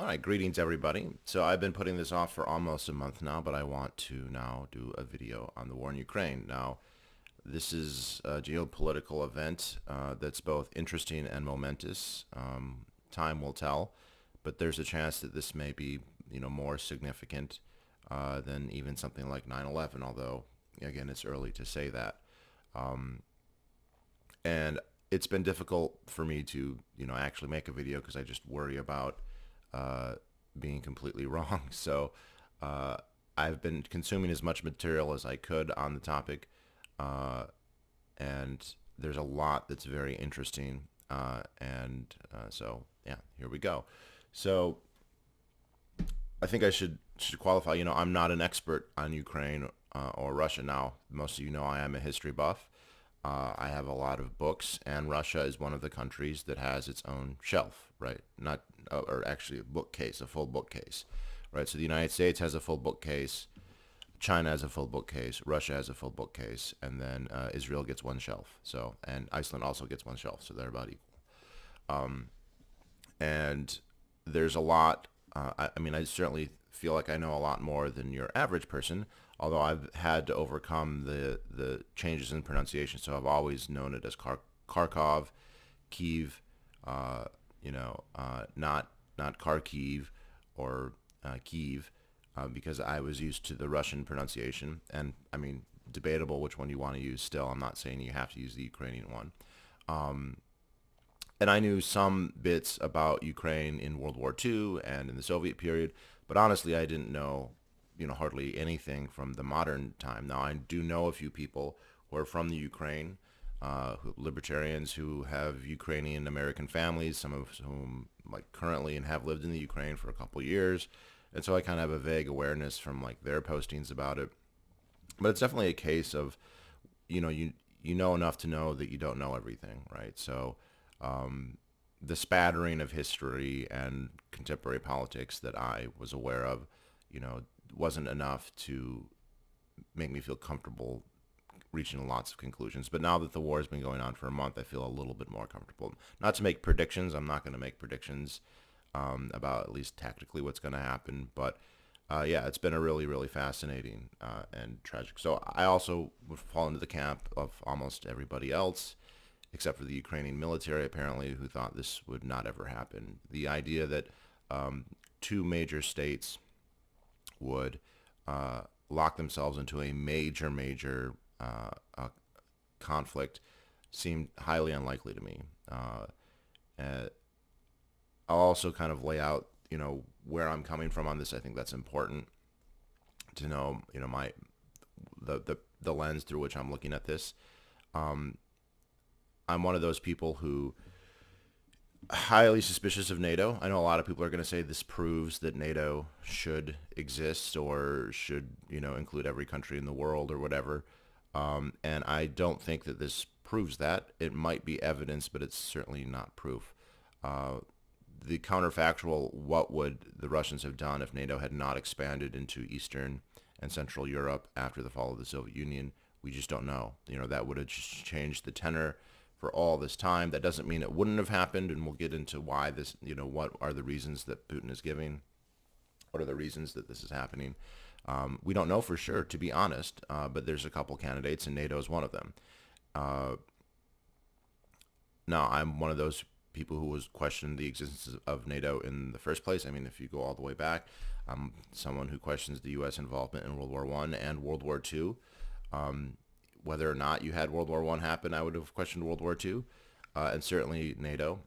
All right, greetings everybody. So I've been putting this off for almost a month now, but I want to now do a video on the war in Ukraine. Now, this is a geopolitical event that's both interesting and momentous. Time will tell, but there's a chance that this may be, more significant than even something like 9/11. Although, again, it's early to say that. Um, and it's been difficult for me to, actually make a video because I just worry about uh, being completely wrong. So uh, I've been consuming as much material as I could on the topic, uh, and there's a lot that's very interesting. So yeah, here we go. So I think I should qualify. I'm not an expert on Ukraine or Russia. Now, most of you know I am a history buff. I have a lot of books, and Russia is one of the countries that has its own shelf, right? Not, or actually a bookcase, a full bookcase, right? So the United States has a full bookcase, China has a full bookcase, Russia has a full bookcase, and then Israel gets one shelf. So, and Iceland also gets one shelf, so they're about equal. Um, and there's a lot. I mean, I certainly feel like I know a lot more than your average person, although I've had to overcome the changes in pronunciation. So I've always known it as Kharkov, Kiev, not Kharkiv or Kiev, because I was used to the Russian pronunciation. And I mean, debatable which one you want to use still. I'm not saying you have to use the Ukrainian one. Um, and I knew some bits about Ukraine in World War II and in the Soviet period, but honestly, I didn't know, hardly anything from the modern time. Now, I do know a few people who are from the Ukraine, libertarians who have Ukrainian American families, some of whom like currently and have lived in the Ukraine for a couple years, and so I kind of have a vague awareness from like their postings about it. But it's definitely a case of, you know enough to know that you don't know everything, right? So um, the spattering of history and contemporary politics that I was aware of, wasn't enough to make me feel comfortable reaching lots of conclusions. But now that the war has been going on for a month, I feel a little bit more comfortable. Not to make predictions. I'm not going to make predictions about at least tactically what's going to happen. But yeah, it's been a really, really fascinating and tragic. So I also would fall into the camp of almost everybody else, except for the Ukrainian military, apparently, who thought this would not ever happen. The idea that two major states would lock themselves into a major uh, conflict seemed highly unlikely to me. Uh, I'll also kind of lay out, where I'm coming from on this. I think that's important to know, my the lens through which I'm looking at this. Um, I'm one of those people who highly suspicious of NATO. I know a lot of people are going to say this proves that NATO should exist or should, include every country in the world or whatever. And I don't think that this proves that. It might be evidence, but it's certainly not proof. Uh, the counterfactual, what would the Russians have done if NATO had not expanded into Eastern and Central Europe after the fall of the Soviet Union? We just don't know. That would have just changed the tenor for all this time. That doesn't mean it wouldn't have happened, and we'll get into why this, what are the reasons that Putin is giving? What are the reasons that this is happening? We don't know for sure, to be honest, but there's a couple candidates, and NATO is one of them. Uh, Now, I'm one of those people who was questioned the existence of NATO in the first place. I mean, if you go all the way back, I'm someone who questions the U.S. involvement in World War I and World War II. Whether or not you had World War I happen, I would have questioned World War II, and certainly NATO.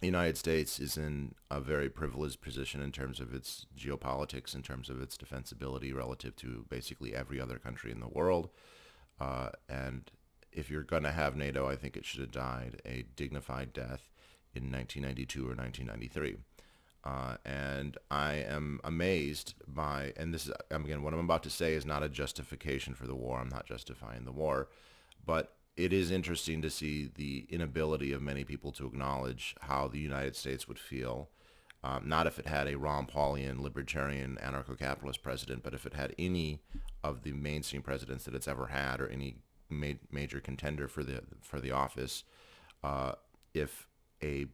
The United States is in a very privileged position in terms of its geopolitics, in terms of its defensibility relative to basically every other country in the world. And if you're going to have NATO, I think it should have died a dignified death in 1992 or 1993. And I am amazed by, and this is, again, what I'm about to say is not a justification for the war. I'm not justifying the war, but it is interesting to see the inability of many people to acknowledge how the United States would feel, not if it had a Ron Paulian, libertarian, anarcho-capitalist president, but if it had any of the mainstream presidents that it's ever had, or any major contender for the office, if a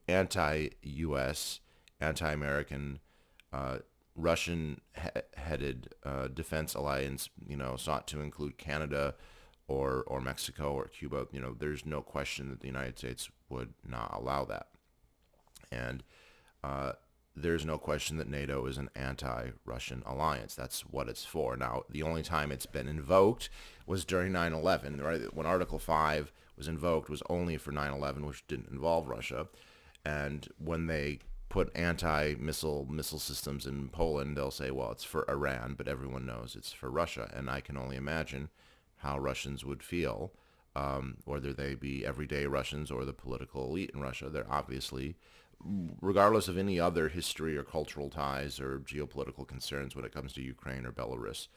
anti-U.S. anti-American Russian-headed defense alliance, sought to include Canada or Mexico or Cuba, there's no question that the United States would not allow that. And uh, there's no question that NATO is an anti-Russian alliance. That's what it's for. Now, the only time it's been invoked was during 9/11. Right? When Article 5 was invoked was only for 9/11, which didn't involve Russia. And when they put anti-missile systems in Poland, they'll say, well, it's for Iran, but everyone knows it's for Russia. And I can only imagine how Russians would feel, whether they be everyday Russians or the political elite in Russia. They're obviously, regardless of any other history or cultural ties or geopolitical concerns when it comes to Ukraine or Belarus,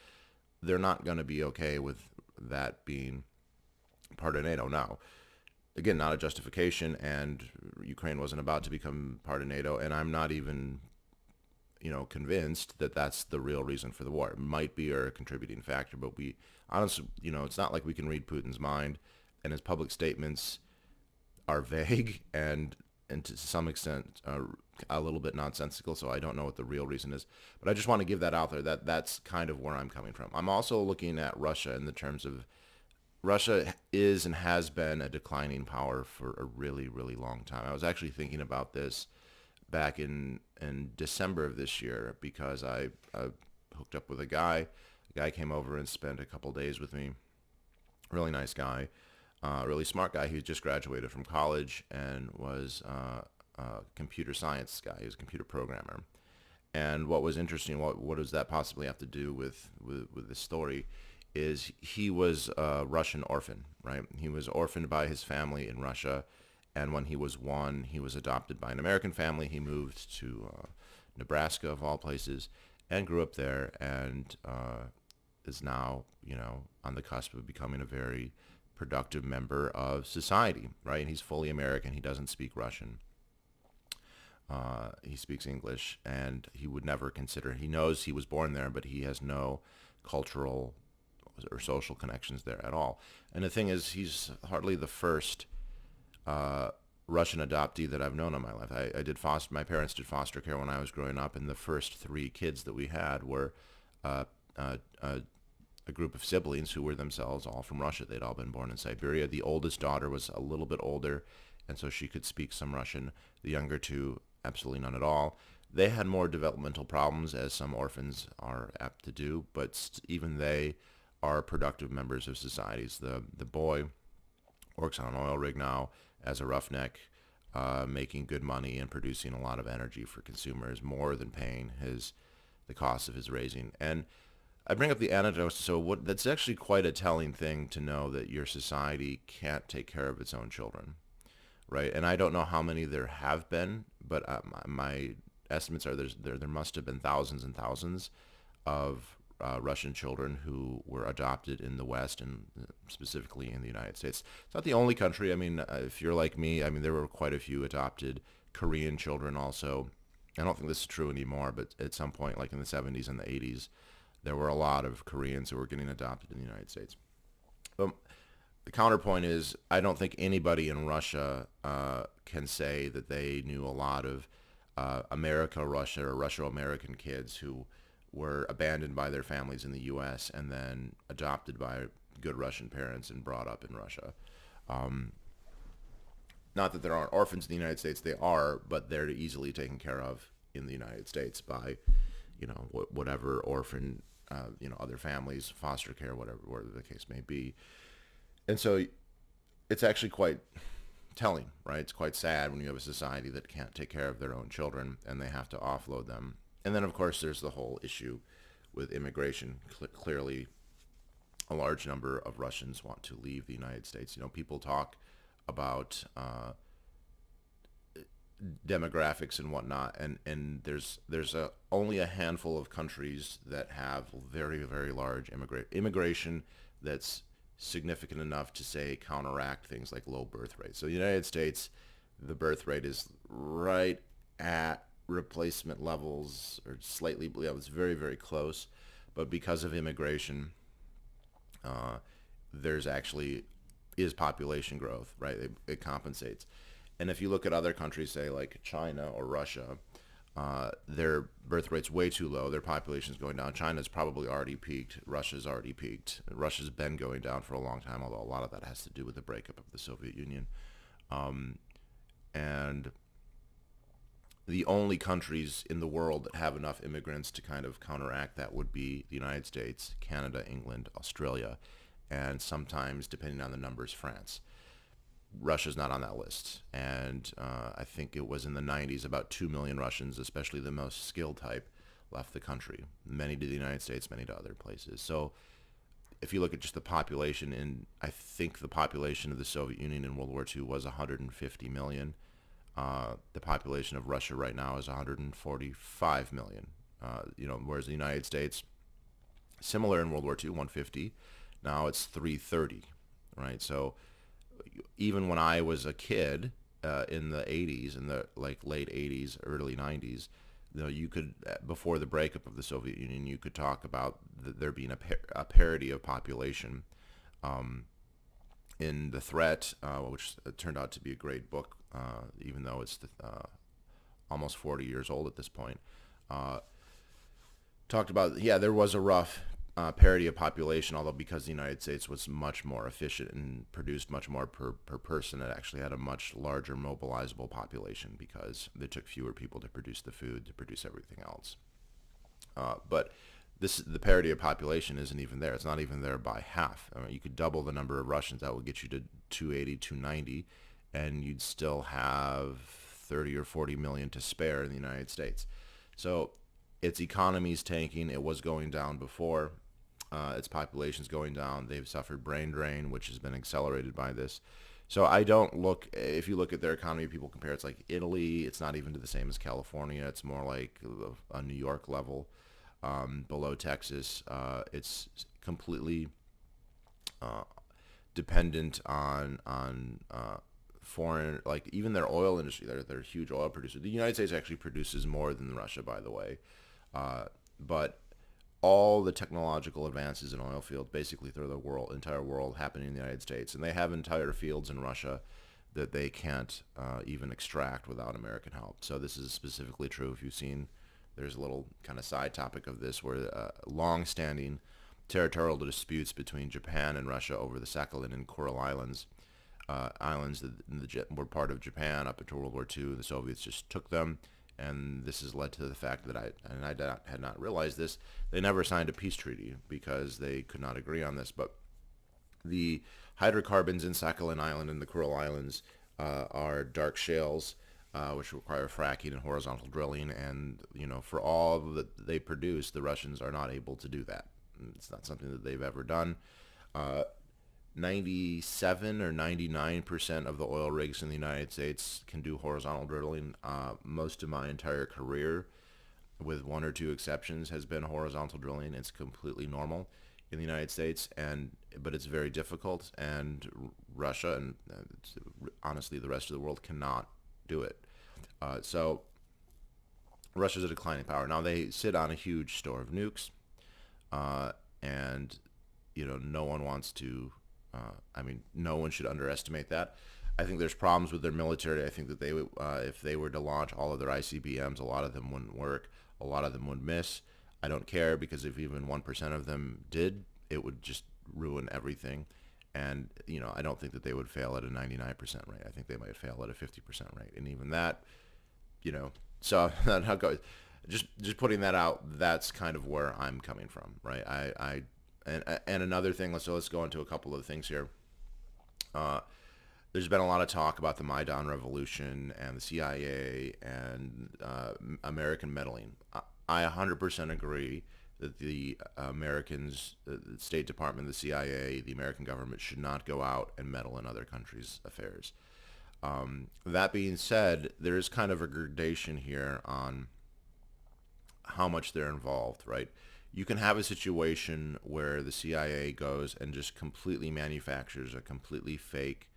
they're not going to be okay with that being part of NATO. Now, again, not a justification, and Ukraine wasn't about to become part of NATO, and I'm not even, convinced that that's the real reason for the war. It might be a contributing factor, but we honestly, it's not like we can read Putin's mind, and his public statements are vague and to some extent a little bit nonsensical, so I don't know what the real reason is. But I just want to give that out there. That's kind of where I'm coming from. I'm also looking at Russia in the terms of Russia is and has been a declining power for a really, really long time. I was actually thinking about this back in December of this year because I hooked up with a guy. The guy came over and spent a couple days with me. Really nice guy. Really smart guy. He just graduated from college and was a computer science guy. He was a computer programmer. And what was interesting, what does that possibly have to do with this story, is he was a Russian orphan, right? He was orphaned by his family in Russia, and when he was one, he was adopted by an American family. He moved to Nebraska, of all places, and grew up there, and is now, on the cusp of becoming a very productive member of society, right? And he's fully American. He doesn't speak Russian. He speaks English, and he would never consider, he knows he was born there, but he has no cultural or social connections there at all. And the thing is, he's hardly the first Russian adoptee that I've known in my life. My parents did foster care when I was growing up, and the first three kids that we had were a group of siblings who were themselves all from Russia. They'd all been born in Siberia. The oldest daughter was a little bit older, and so she could speak some Russian. The younger two, absolutely none at all. They had more developmental problems, as some orphans are apt to do, but even they are productive members of societies. The boy works on an oil rig now as a roughneck, making good money and producing a lot of energy for consumers, more than paying the cost of his raising. And I bring up the anecdote, that's actually quite a telling thing to know that your society can't take care of its own children, right? And I don't know how many there have been, but my estimates are there must have been thousands and thousands of Russian children who were adopted in the West, and specifically in the United States. It's not the only country. I mean, if you're like me, there were quite a few adopted Korean children also. I don't think this is true anymore, but at some point, like in the 70s and the 80s, there were a lot of Koreans who were getting adopted in the United States. But the counterpoint is, I don't think anybody in Russia can say that they knew a lot of America-Russia or Russia-American kids who were abandoned by their families in the U.S. and then adopted by good Russian parents and brought up in Russia. Not that there aren't orphans in the United States, they are, but they're easily taken care of in the United States by, whatever orphan, other families, foster care, whatever the case may be. And so it's actually quite telling, right? It's quite sad when you have a society that can't take care of their own children and they have to offload them. And then, of course, there's the whole issue with immigration. Clearly, a large number of Russians want to leave the United States. People talk about demographics and whatnot, and there's only a handful of countries that have very, very large immigration that's significant enough to, say, counteract things like low birth rates. So the United States, the birth rate is right at replacement levels, or slightly, it's very, very close. But because of immigration, there's actually is population growth, right? It compensates. And if you look at other countries, say like China or Russia, their birth rate's way too low. Their population's going down. China's probably already peaked. Russia's already peaked. Russia's been going down for a long time, although a lot of that has to do with the breakup of the Soviet Union. And the only countries in the world that have enough immigrants to kind of counteract that would be the United States, Canada, England, Australia, and sometimes, depending on the numbers, France. Russia's not on that list. And I think it was in the 90s, about 2 million Russians, especially the most skilled type, left the country. Many to the United States, many to other places. So if you look at just the population, I think the population of the Soviet Union in World War II was 150 million. The population of Russia right now is 145 million. Whereas the United States, similar in World War II, 150. Now it's 330, right? So even when I was a kid in the 80s, in the late 80s, early 90s, you could, before the breakup of the Soviet Union, you could talk about there being a parity of population. In The Threat, which turned out to be a great book, even though it's almost 40 years old at this point, talked about, there was a rough parity of population, although because the United States was much more efficient and produced much more per person, it actually had a much larger mobilizable population because they took fewer people to produce the food, to produce everything else. But the parity of population isn't even there. It's not even there by half. I mean, you could double the number of Russians. That would get you to 280, 290, and you'd still have 30 or 40 million to spare in the United States. So its economy's tanking. It was going down before. Its population's going down. They've suffered brain drain, which has been accelerated by this. So I don't look, if you look at their economy, people compare, it's like Italy. It's not even to the same as California. It's more like a New York level, below Texas. It's completely dependent on foreign, like even their oil industry. They're a huge oil producer. The United States actually produces more than Russia, by the way. But all the technological advances in oil fields basically through the entire world happening in the United States. And they have entire fields in Russia that they can't even extract without American help. So this is specifically true. If you've seen, there's a little kind of side topic of this where long-standing territorial disputes between Japan and Russia over the Sakhalin and Kuril Islands, islands that were part of Japan up until World War II. The Soviets just took them. And this has led to the fact that I had not realized this, they never signed a peace treaty because they could not agree on this. But the hydrocarbons in Sakhalin Island and the Kuril Islands are dark shales, which require fracking and horizontal drilling. And, for all that they produce, the Russians are not able to do that. It's not something that they've ever done. 97 or 99% of the oil rigs in the United States can do horizontal drilling. Most of my entire career, with one or two exceptions, has been horizontal drilling. It's completely normal in the United States, but it's very difficult, and Russia and honestly the rest of the world cannot do it. So Russia's a declining power. Now they sit on a huge store of nukes, and no one wants to. No one should underestimate that. I think there's problems with their military. I think that they would, if they were to launch all of their ICBMs, a lot of them wouldn't work. A lot of them would miss. I don't care, because if even 1% of them did, it would just ruin everything. And, I don't think that they would fail at a 99% rate. I think they might fail at a 50% rate. And even that, so just putting that out, that's kind of where I'm coming from, right? And another thing, let's go into a couple of things here. There's been a lot of talk about the Maidan revolution and the CIA and American meddling. I 100% agree that the Americans, the State Department, the CIA, the American government should not go out and meddle in other countries' affairs. That being said, there is kind of a gradation here on how much they're involved, right? You can have a situation where the CIA goes and just completely manufactures a completely fake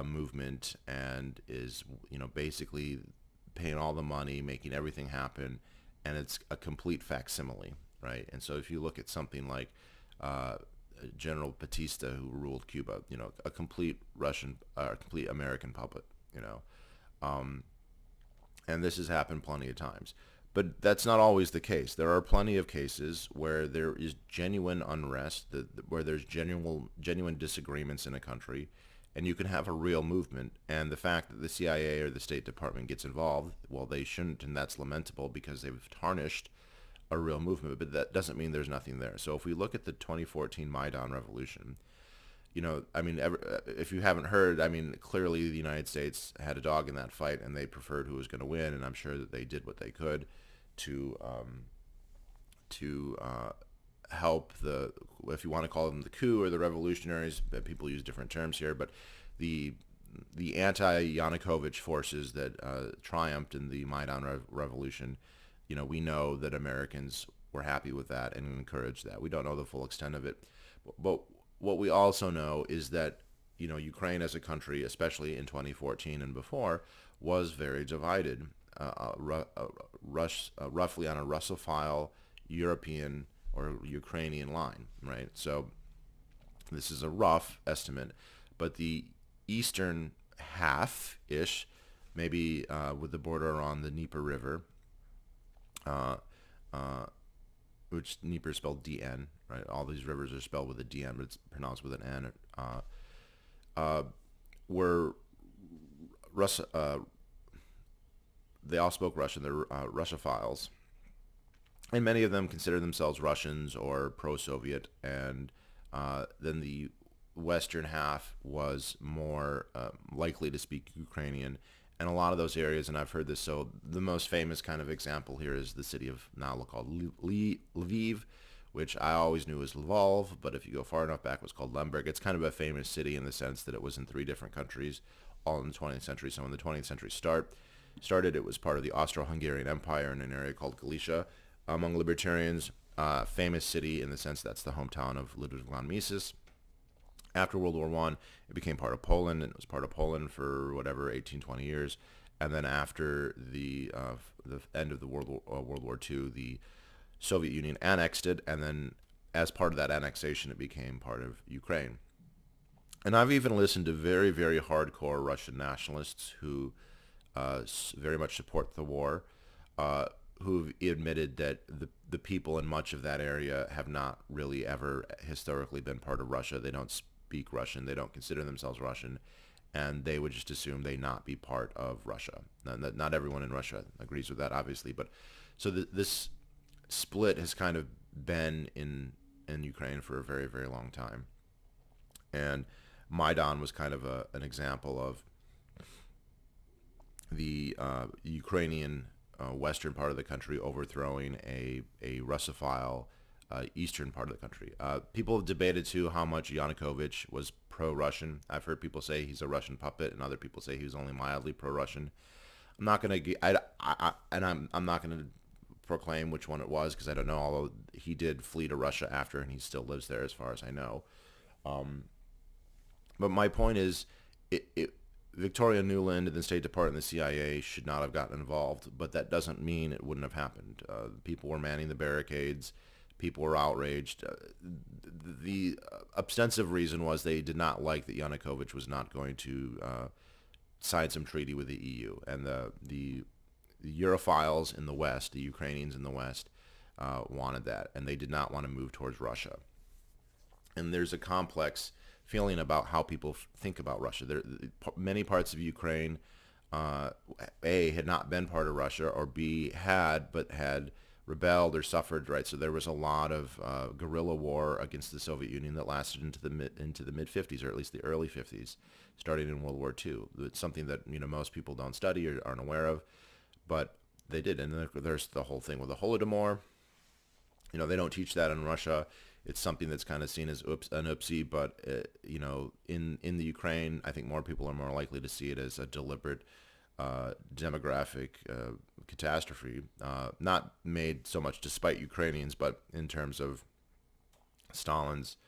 movement and is, basically paying all the money, making everything happen, and it's a complete facsimile, right? And so if you look at something like General Batista, who ruled Cuba, a complete Russian, complete American puppet, and this has happened plenty of times. But that's not always the case. There are plenty of cases where there is genuine unrest, where there's genuine disagreements in a country, and you can have a real movement. And the fact that the CIA or the State Department gets involved, well, they shouldn't, and that's lamentable because they've tarnished a real movement. But that doesn't mean there's nothing there. So if we look at the 2014 Maidan revolution, I mean, if you haven't heard, I mean, clearly the United States had a dog in that fight, and they preferred who was going to win, and I'm sure that they did what they could to help the, if you want to call them the coup or the revolutionaries, but people use different terms here, but the anti-Yanukovych forces that triumphed in the Maidan revolution, we know that Americans were happy with that and encouraged that. We don't know the full extent of it, but what we also know is that Ukraine as a country, especially in 2014 and before, was very divided, roughly on a Russophile European or Ukrainian line, right? So this is a rough estimate, but the eastern half-ish, maybe with the border on the Dnieper River, uh, uh, which Dnieper is spelled D-N, right? All these rivers are spelled with a D-N, but it's pronounced with an N. Were Rus- they all spoke Russian. They're Russophiles, and many of them consider themselves Russians or pro-Soviet. And then the western half was more likely to speak Ukrainian. And a lot of those areas, and I've heard this, so the most famous kind of example here is the city of now called Lviv, which I always knew was Lvov, but if you go far enough back, it was called Lemberg. It's kind of a famous city in the sense that it was in 3 different countries, all in the 20th century. So when the 20th century started, it was part of the Austro-Hungarian Empire in an area called Galicia. Among libertarians, famous city in the sense that's the hometown of Ludwig von Mises. After World War I, it became part of Poland, and it was part of Poland for whatever, 18, 20 years. And then after the end of the World War II, the Soviet Union annexed it, and then as part of that annexation, it became part of Ukraine. And I've even listened to very, very hardcore Russian nationalists who very much support the war, who've admitted that the people in much of that area have not really ever historically been part of Russia. They don't speak Russian. They don't consider themselves Russian, and they would just assume they not be part of Russia. Now, not everyone in Russia agrees with that, obviously, but so this split has kind of been in Ukraine for a very, very long time. And Maidan was kind of an example of the Ukrainian western part of the country overthrowing a Russophile eastern part of the country. People have debated too how much Yanukovych was pro-Russian. I've heard people say he's a Russian puppet, and other people say he was only mildly pro-Russian. I'm not gonna I'm not gonna proclaim which one it was because I don't know. Although he did flee to Russia after, and he still lives there, as far as I know. But my point is, Victoria Nuland and the State Department and the CIA should not have gotten involved, but that doesn't mean it wouldn't have happened. People were manning the barricades. People were outraged. The ostensive reason was they did not like that Yanukovych was not going to sign some treaty with the EU. And the Europhiles in the West, the Ukrainians in the West, wanted that, and they did not want to move towards Russia. And there's a complex feeling about how people think about Russia. Many parts of Ukraine, A, had not been part of Russia, or B, had, but had rebelled or suffered, right? So there was a lot of guerrilla war against the Soviet Union that lasted into the mid 50s, or at least the early 50s, starting in World War II. It's something that most people don't study or aren't aware of, but they did. And there's the whole thing with the Holodomor. They don't teach that in Russia. It's something that's kind of seen as an oopsie, but in the Ukraine, I think more people are more likely to see it as a deliberate demographic catastrophe, not made so much to spite Ukrainians, but in terms of Stalin's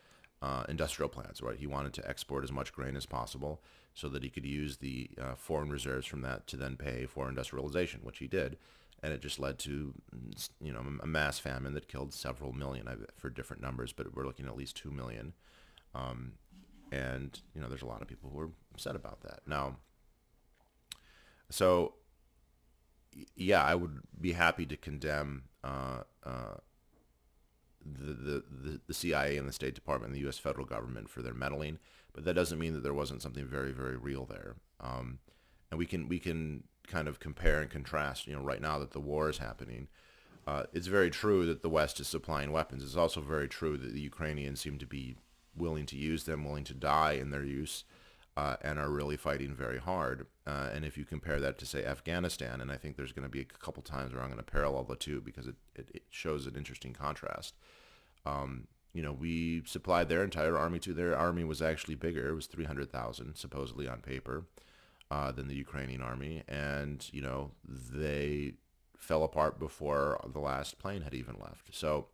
industrial plans, right? He wanted to export as much grain as possible so that he could use the foreign reserves from that to then pay for industrialization, which he did. And it just led to, a mass famine that killed several million for different numbers, but we're looking at least 2 million. And there's a lot of people who are upset about that. Now, so yeah, I would be happy to condemn the CIA and the State Department and the U.S. federal government for their meddling, but that doesn't mean that there wasn't something very, very real there. And we can kind of compare and contrast. Right now that the war is happening, it's very true that the West is supplying weapons. It's also very true that the Ukrainians seem to be willing to use them, willing to die in their use, and are really fighting very hard. And if you compare that to, say, Afghanistan, and I think there's going to be a couple times where I'm going to parallel the two because it shows an interesting contrast. We supplied their entire army to. Their army was actually bigger. It was 300,000 supposedly on paper than the Ukrainian army, and they fell apart before the last plane had even left. So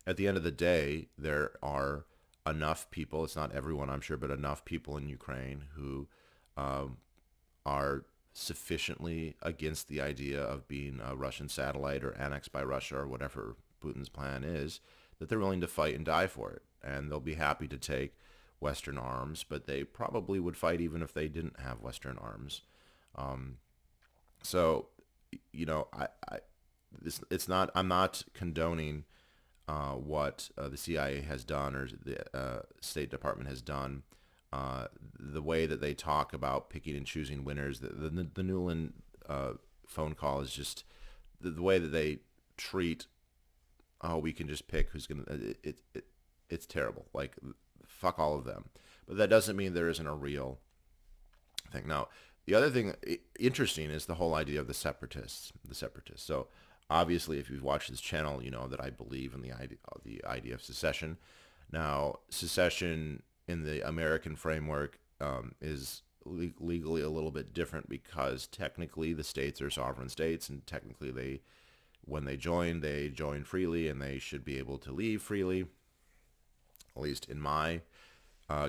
at the end of the day, there are enough people. It's not everyone, I'm sure, but enough people in Ukraine who um, are sufficiently against the idea of being a Russian satellite or annexed by Russia or whatever Putin's plan is, that they're willing to fight and die for it. And they'll be happy to take Western arms, but they probably would fight even if they didn't have Western arms. Um, so, it's not. I'm not condoning what the CIA has done or the State Department has done. The way that they talk about picking and choosing winners, the Newland phone call is just the way that they treat. Oh, we can just pick who's gonna. It's terrible. Like, fuck all of them. But that doesn't mean there isn't a real thing. Now, the other thing interesting is the whole idea of the separatists. The separatists. So obviously, if you've watched this channel, you know that I believe in the idea of secession. Now, secession in the American framework is legally a little bit different because technically the states are sovereign states, and technically when they join freely, and they should be able to leave freely. At least in my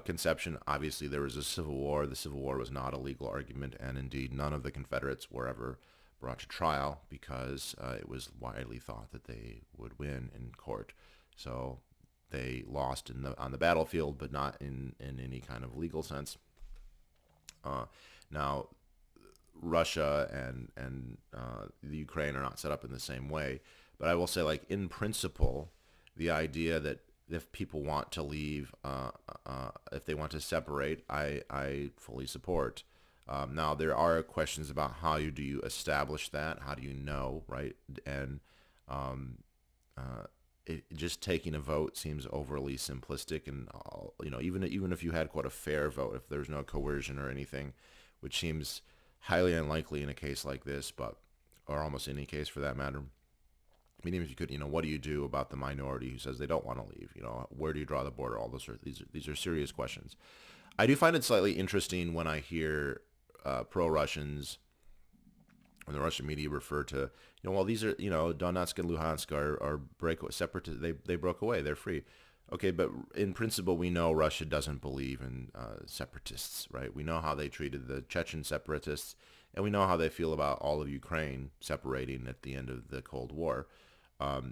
conception. Obviously, there was a civil war. The Civil War was not a legal argument, and indeed, none of the Confederates were ever brought to trial because it was widely thought that they would win in court. So they lost on the battlefield, but not in any kind of legal sense. Now, Russia and the Ukraine are not set up in the same way, but I will say, like, in principle, the idea that if people want to leave, if they want to separate, I fully support. Now, there are questions about do you establish that? How do you know, right? And um, just taking a vote seems overly simplistic, and even if you had quite a fair vote, if there's no coercion or anything, which seems highly unlikely in a case like this, or almost any case for that matter. I mean, even if you could, what do you do about the minority who says they don't want to leave? Where do you draw the border? All these are serious questions. I do find it slightly interesting when I hear pro-Russians when the Russian media refer to, well, these are, Donetsk and Luhansk are separate. They broke away. They're free. Okay, but in principle, we know Russia doesn't believe in separatists, right? We know how they treated the Chechen separatists, and we know how they feel about all of Ukraine separating at the end of the Cold War.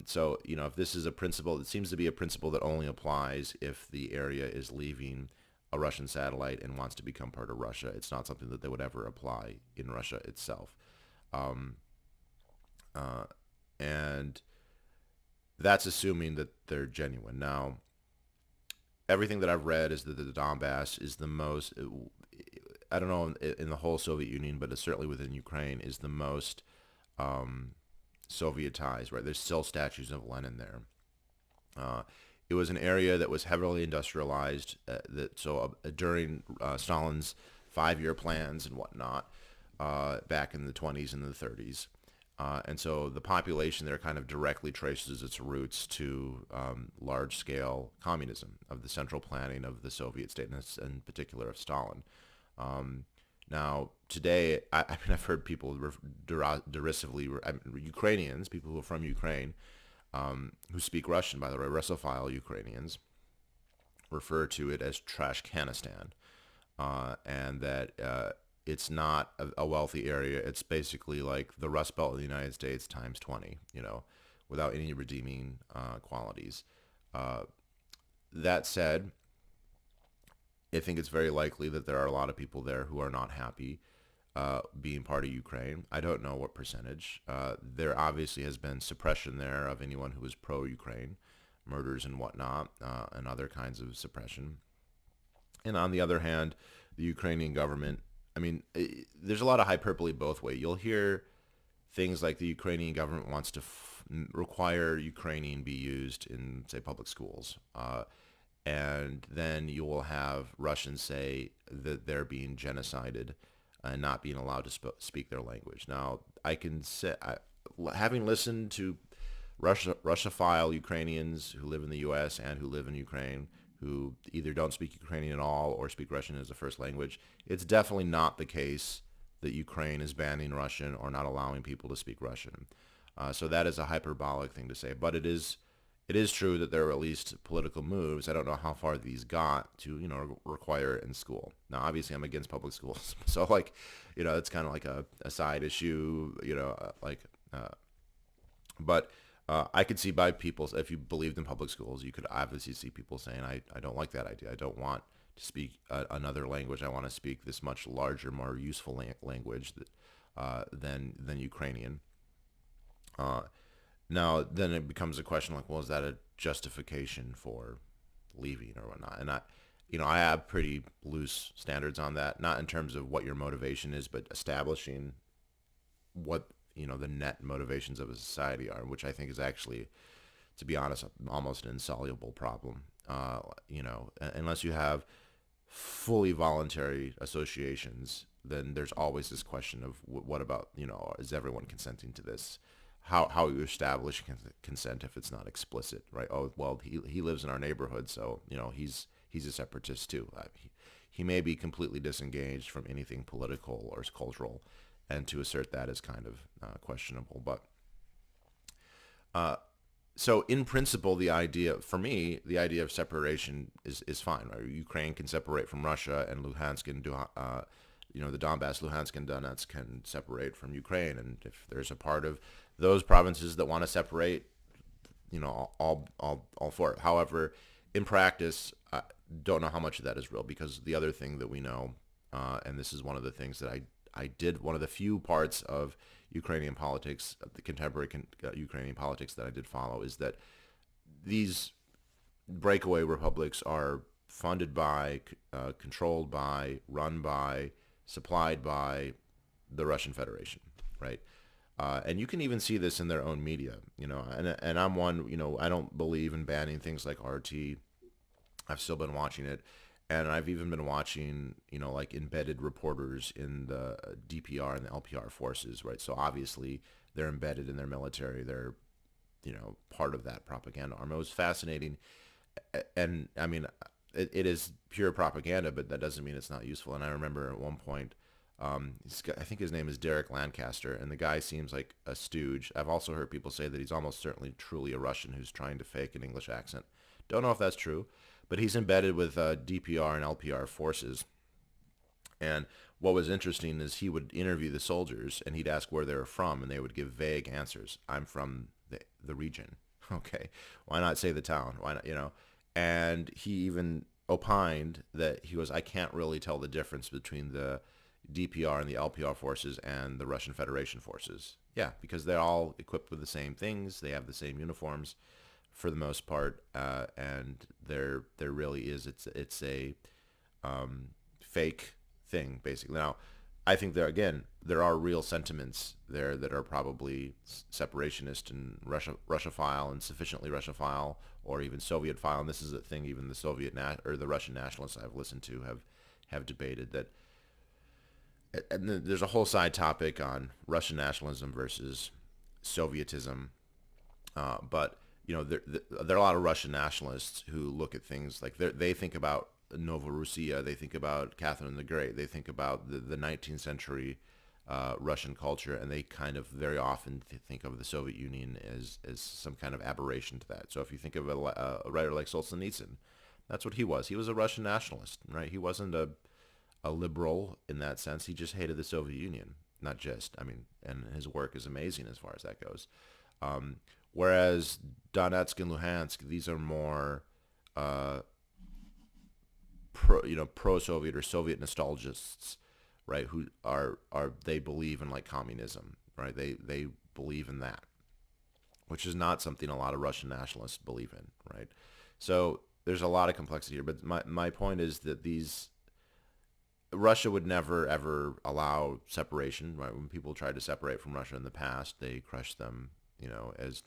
So, if this is a principle, it seems to be a principle that only applies if the area is leaving a Russian satellite and wants to become part of Russia. It's not something that they would ever apply in Russia itself. Um, and that's assuming that they're genuine. Now, everything that I've read is that the Donbass is the most, I don't know in the whole Soviet Union, but it's certainly within Ukraine, is the most Sovietized, right? There's still statues of Lenin there. It was an area that was heavily industrialized. During Stalin's 5-year plans and whatnot, back in the 20s and the 30s, and so the population there kind of directly traces its roots to large-scale communism, of the central planning of the Soviet state, and in particular of Stalin. Now, today, I've heard people derisively, Ukrainians, people who are from Ukraine, who speak Russian, by the way, Russophile Ukrainians, refer to it as Trashkanistan, and that it's not a wealthy area. It's basically like the Rust Belt of the United States times 20, without any redeeming qualities. That said, I think it's very likely that there are a lot of people there who are not happy being part of Ukraine. I don't know what percentage. There obviously has been suppression there of anyone who is pro-Ukraine, murders and whatnot, and other kinds of suppression. And on the other hand, the Ukrainian government, I mean, there's a lot of hyperbole both ways. You'll hear things like the Ukrainian government wants to require Ukrainian be used in, say, public schools. And then you will have Russians say that they're being genocided and not being allowed to speak their language. Now, I can say, having listened to Russophile Ukrainians who live in the U.S. and who live in Ukraine, who either don't speak Ukrainian at all or speak Russian as a first language, it's definitely not the case that Ukraine is banning Russian or not allowing people to speak Russian. So that is a hyperbolic thing to say, but it is true that there are at least political moves. I don't know how far these got to, require it in school. Now, obviously, I'm against public schools, so it's kind of like a side issue, but I could see by people, if you believed in public schools, you could obviously see people saying, I don't like that idea. I don't want to speak another language. I want to speak this much larger, more useful language than Ukrainian. Now, then it becomes a question like, well, is that a justification for leaving or whatnot? And I have pretty loose standards on that, not in terms of what your motivation is, but establishing what, the net motivations of a society are, which I think is actually, to be honest, almost an insoluble problem. Unless you have fully voluntary associations, then there's always this question of what about, is everyone consenting to this? How you establish consent if it's not explicit, right? Oh, well, he lives in our neighborhood, so he's a separatist too. He may be completely disengaged from anything political or cultural, and to assert that is kind of questionable. But so in principle, the idea of separation is fine. Right? Ukraine can separate from Russia, and Luhansk and the Donbass, Luhansk and Donetsk can separate from Ukraine. And if there's a part of those provinces that want to separate, all for it. However, in practice, I don't know how much of that is real, because the other thing that we know, and this is one of the things that I did, one of the few parts of Ukrainian politics, the contemporary Ukrainian politics that I did follow, is that these breakaway republics are funded by, controlled by, run by, supplied by the Russian Federation, right? And you can even see this in their own media, and I'm one, I don't believe in banning things like RT. I've still been watching it. And I've even been watching, like embedded reporters in the DPR and the LPR forces, right? So obviously they're embedded in their military. They're, part of that propaganda arm. It was fascinating. And I mean, it is pure propaganda, but that doesn't mean it's not useful. And I remember at one point, I think his name is Derek Lancaster, and the guy seems like a stooge. I've also heard people say that he's almost certainly truly a Russian who's trying to fake an English accent. Don't know if that's true, but he's embedded with DPR and LPR forces. And what was interesting is he would interview the soldiers, and he'd ask where they were from, and they would give vague answers. I'm from the region. Okay, why not say the town? Why not, And he even opined that I can't really tell the difference between the DPR and the LPR forces and the Russian Federation forces. Yeah, because they're all equipped with the same things. They have the same uniforms for the most part, and there really is, it's a fake thing, basically. Now, I think there are real sentiments there that are probably separationist and Russophile and sufficiently Russophile, or even Soviet-phile. And this is a thing even the or the Russian nationalists I've listened to have debated that. And there's a whole side topic on Russian nationalism versus Sovietism, but there are a lot of Russian nationalists who look at things like they think about Novorussia, they think about Catherine the Great, they think about the 19th century Russian culture, and they kind of very often think of the Soviet Union as some kind of aberration to that. So if you think of a writer like Solzhenitsyn, that's what he was. He was a Russian nationalist, right? He wasn't a liberal in that sense. He just hated the Soviet Union. Not just, and his work is amazing as far as that goes. Whereas Donetsk and Luhansk, these are more pro-Soviet or Soviet nostalgists, right? Who are they believe in like communism, right? They believe in that, which is not something a lot of Russian nationalists believe in, right? So there's a lot of complexity here. But my point is that these Russia would never ever allow separation. Right? When people tried to separate from Russia in the past, they crushed them, as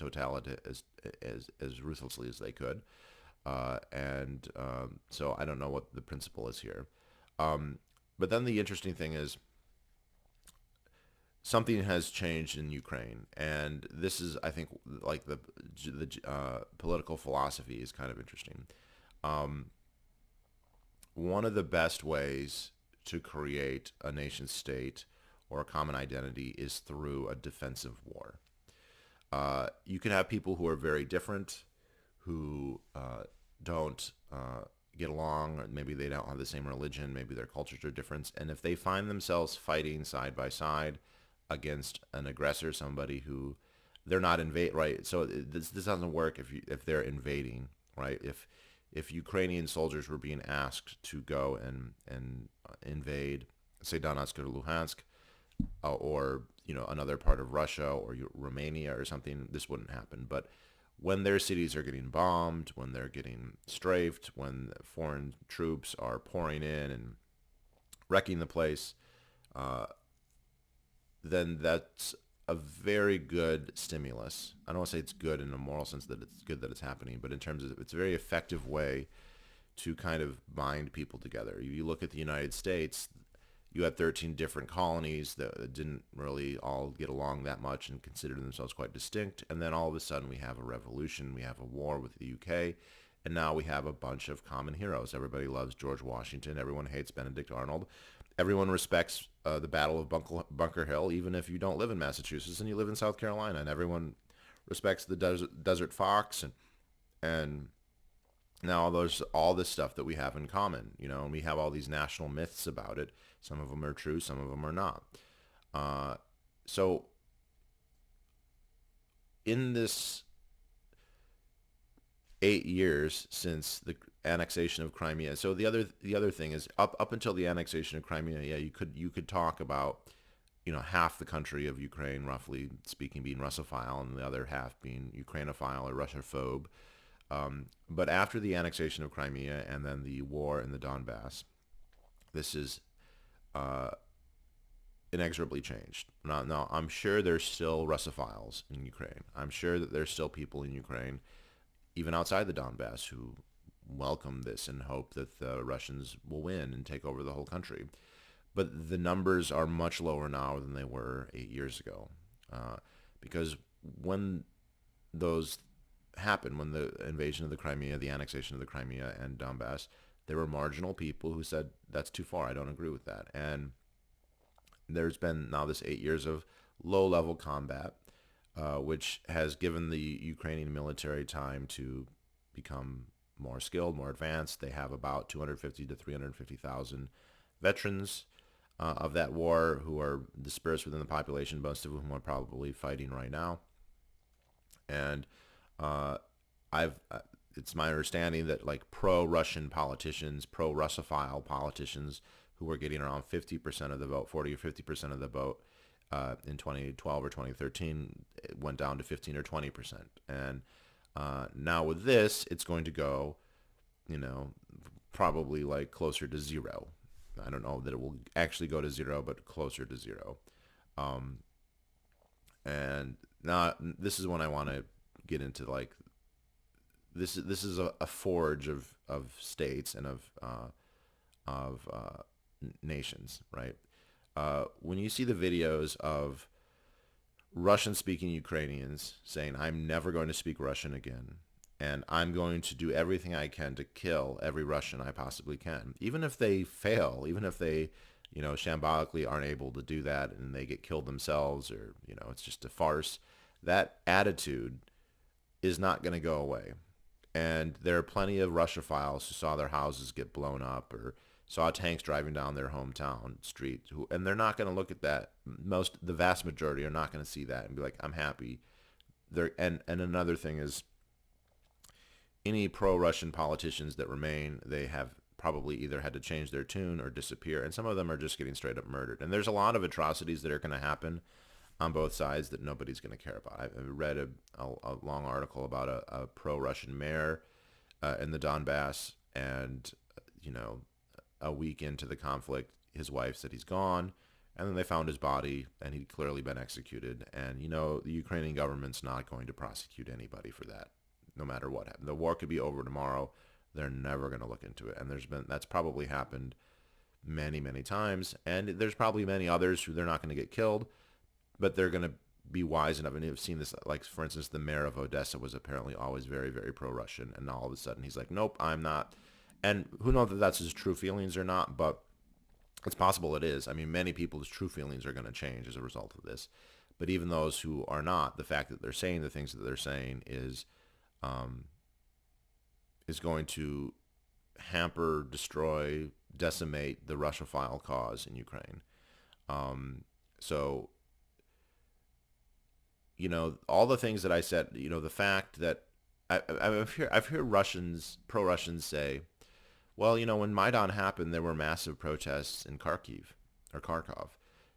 as ruthlessly as they could. So I don't know what the principle is here. Um, but then the interesting thing is something has changed in Ukraine, and this is, I think, like the political philosophy is kind of interesting. Um, One of the best ways to create a nation state or a common identity is through a defensive war. You can have people who are very different, who don't get along, or maybe they don't have the same religion, maybe their cultures are different, and if they find themselves fighting side by side against an aggressor, somebody who they're not invade, right? So this doesn't work if they're invading, right? If Ukrainian soldiers were being asked to go and invade, say Donetsk or Luhansk, or another part of Russia or Romania or something, this wouldn't happen. But when their cities are getting bombed, when they're getting strafed, when foreign troops are pouring in and wrecking the place, uh, then that's a very good stimulus. I don't want to say it's good in a moral sense that it's good that it's happening, but in terms of it's a very effective way to kind of bind people together. You look at the United States, you had 13 different colonies that didn't really all get along that much and considered themselves quite distinct. And then all of a sudden we have a revolution, we have a war with the UK, and now we have a bunch of common heroes. Everybody loves George Washington. Everyone hates Benedict Arnold. Everyone respects the Battle of Bunker Hill, even if you don't live in Massachusetts and you live in South Carolina. And everyone respects the Desert Fox. And now there's all this stuff that we have in common, and we have all these national myths about it. Some of them are true, some of them are not. So in this 8 years since the annexation of Crimea, so the other thing is up until the annexation of Crimea, yeah, you could talk about half the country of Ukraine, roughly speaking, being Russophile, and the other half being Ukrainophile or Russophobe. But after the annexation of Crimea and then the war in the Donbass, this is inexorably changed. Now, I'm sure there's still Russophiles in Ukraine. I'm sure that there's still people in Ukraine, even outside the Donbass, who welcome this and hope that the Russians will win and take over the whole country. But the numbers are much lower now than they were 8 years ago, because when those happened, when the invasion of the Crimea, the annexation of the Crimea and Donbass, there were marginal people who said, that's too far, I don't agree with that. And there's been now this 8 years of low-level combat, which has given the Ukrainian military time to become more skilled, more advanced. They have about 250 to 350,000 veterans of that war who are dispersed within the population, most of whom are probably fighting right now. And I've it's my understanding that like pro-Russian politicians, pro-Russophile politicians who were getting around 50% of the vote, 40 or 50% of the vote in 2012 or 2013, it went down to 15 or 20%. And now with this, it's going to go, probably like closer to zero. I don't know that it will actually go to zero, but closer to zero. And now this is when I want to get into like this is a forge of states and of nations, right? When you see the videos of Russian-speaking Ukrainians saying, "I'm never going to speak Russian again, and I'm going to do everything I can to kill every Russian I possibly can," even if they fail, even if they, shambolically aren't able to do that and they get killed themselves, or it's just a farce, that attitude is not going to go away. And there are plenty of Russophiles who saw their houses get blown up or saw tanks driving down their hometown street, and they're not going to look at that. The vast majority are not going to see that and be like, "I'm happy." And another thing is, any pro-Russian politicians that remain, they have probably either had to change their tune or disappear, and some of them are just getting straight up murdered. And there's a lot of atrocities that are going to happen on both sides that nobody's going to care about. I read a long article about a pro-Russian mayor in the Donbass, and a week into the conflict, his wife said he's gone, and then they found his body, and he'd clearly been executed. And the Ukrainian government's not going to prosecute anybody for that, no matter what happened. The war could be over tomorrow. They're never going to look into it, and that's probably happened many, many times. And there's probably many others who they're not going to get killed, but they're going to be wise enough. And you've seen this, like, for instance, the mayor of Odessa was apparently always very, very pro-Russian, and now all of a sudden he's like, nope, I'm not. And who knows if that's his true feelings or not, but it's possible it is. I mean, many people's true feelings are going to change as a result of this. But even those who are not, the fact that they're saying the things that they're saying is going to hamper, destroy, decimate the Russophile cause in Ukraine. So, all the things that I said, the fact that I've heard pro-Russians say, well, when Maidan happened, there were massive protests in Kharkiv or Kharkov.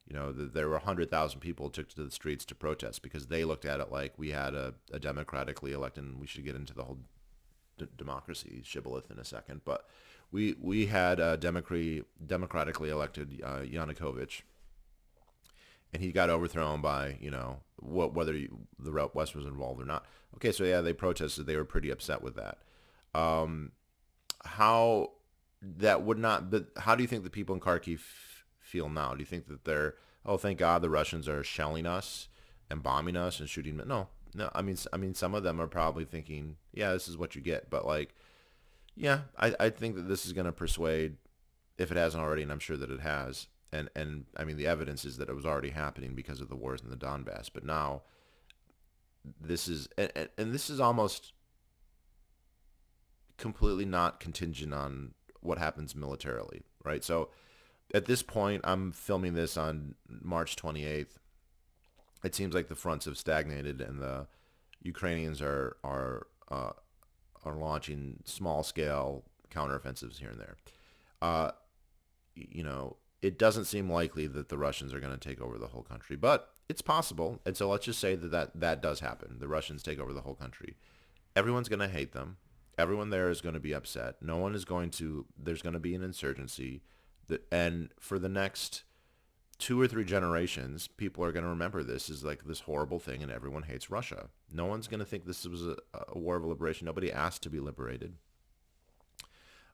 There were 100,000 people took to the streets to protest because they looked at it like we had a democratically elected, and we should get into the whole democracy shibboleth in a second, but we had a democratically elected Yanukovych, and he got overthrown by whether the West was involved or not. Okay, so yeah, they protested. They were pretty upset with that. How that would not, but how do you think the people in Kharkiv feel now? Do you think that they're, oh, thank God the Russians are shelling us and bombing us and shooting? No. I mean, some of them are probably thinking, yeah, this is what you get. But yeah, I think that this is going to persuade, if it hasn't already, and I'm sure that it has. And I mean, the evidence is that it was already happening because of the wars in the Donbass. But now, this is, and this is almost completely not contingent on what happens militarily, right? So at this point, I'm filming this on March 28th. It seems like the fronts have stagnated, and the Ukrainians are launching small-scale counteroffensives here and there. It doesn't seem likely that the Russians are going to take over the whole country, but it's possible. And so let's just say that does happen. The Russians take over the whole country. Everyone's going to hate them. Everyone there is going to be upset. There's going to be an insurgency. And for the next 2 or 3 generations, people are going to remember this as like this horrible thing, and everyone hates Russia. No one's going to think this was a war of liberation. Nobody asked to be liberated.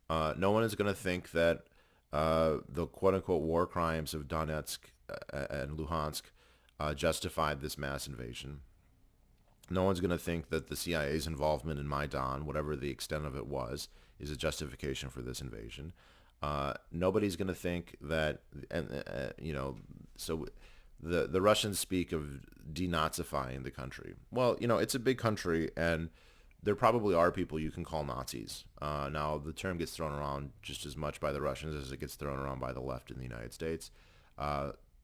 No one is going to think that the quote-unquote war crimes of Donetsk and Luhansk justified this mass invasion. No one's going to think that the CIA's involvement in Maidan, whatever the extent of it was, is a justification for this invasion. Nobody's going to think that, so the Russians speak of denazifying the country. Well, it's a big country, and there probably are people you can call Nazis. Now, the term gets thrown around just as much by the Russians as it gets thrown around by the left in the United States,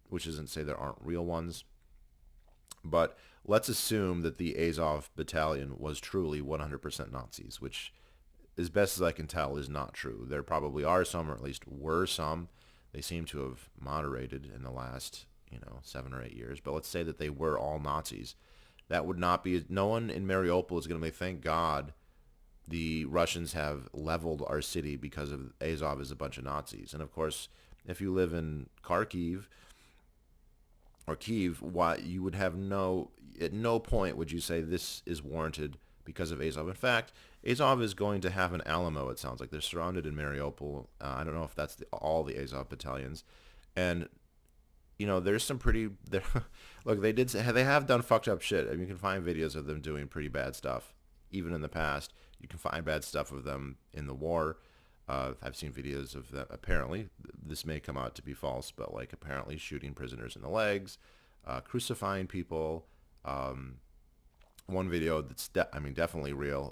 which isn't to say there aren't real ones. But let's assume that the Azov battalion was truly 100% Nazis, which, as best as I can tell, is not true. There probably are some, or at least were some. They seem to have moderated in the last, 7 or 8 years. But let's say that they were all Nazis. That would not be, no one in Mariupol is going to be, thank God the Russians have leveled our city because of Azov is a bunch of Nazis. And of course, if you live in Kharkiv or Kiev, you would have at no point would you say this is warranted because of Azov. In fact, Azov is going to have an Alamo, it sounds like. They're surrounded in Mariupol. I don't know if that's all the Azov battalions. And, there's some pretty... Look, they have done fucked up shit. I mean, you can find videos of them doing pretty bad stuff, even in the past. You can find bad stuff of them in the war. I've seen videos of them, apparently. This may come out to be false, but, apparently shooting prisoners in the legs, crucifying people. One video that's definitely real.